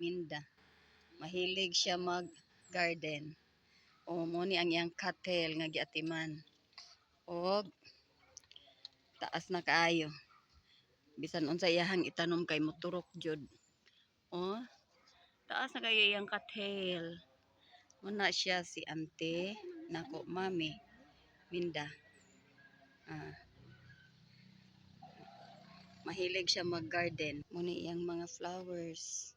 Minda. Mahilig siya mag-garden. O mo ni ang iyang katel nga giatiman. Og taas na kaayo. Bisan unsa iyahang itanom kay moturok jud. O taas na kayo iyang katel. Muna siya si ante nako mami Minda. Mahilig siya mag-garden. Muna iyang mga flowers.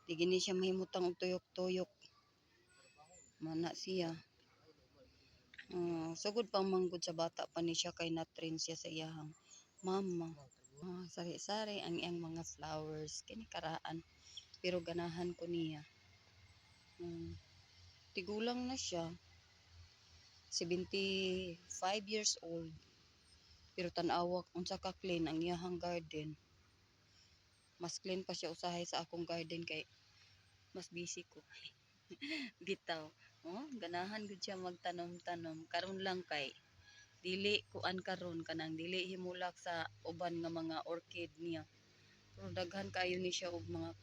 Di gini siya mahimutang og tuyok-tuyok. Mana siya. Sugod pang manggod sa bata pa ni siya kay na-train siya sa iyahang mama. Sari-sari ang iyang mga flowers. Kini karaan. Pero ganahan ko niya. Tigulang na siya. 75 years old. Pero tanawak unsa ka clean ang iyahang garden. Mas clean pa siya usahay sa akong garden kay mas busy ko. Bitaw. Ganahan gud siya magtanom-tanom. Karon lang kay dili kuan karon kanang dili himulak sa uban nga mga orchid niya. Pero daghan kayo ni siya og mga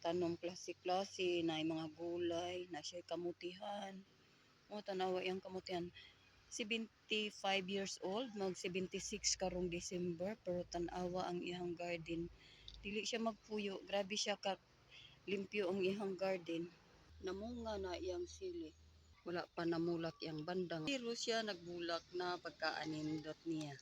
tanom klase-klase, na mga gulay, na siya kamutihan. Tanawa yang kamutihan. 75 years old, mag 76 karong December, pero tanawa ang iyang garden. Dili siya magpuyo, grabe siya ka limpyo ang iyang garden. Namunga na iyang sili. Wala pa namulak iyang bandang. Pero siya nagbulak na pagkaanindot niya.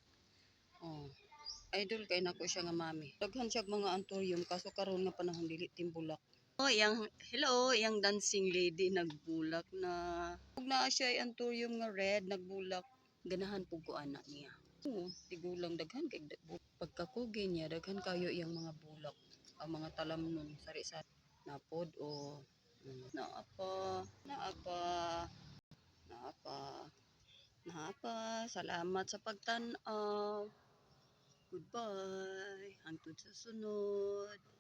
Idol kay nako siya nga mami. Daghan siya mga antorium kaso karon nga panahon dili timbulak. Hello, iyang dancing lady nagbulak na. Ug naa siya antorium nga red nagbulak. Ganahan pug ko ana niya. Tigulang daghan kay pagkakugi niya daghan kayo iyang mga bulak. Ang mga talamnon sari-sari napod o naapa, naapa, naapa, naapa. Salamat sa pagtan-aw. Goodbye. Hangtod sa sunod.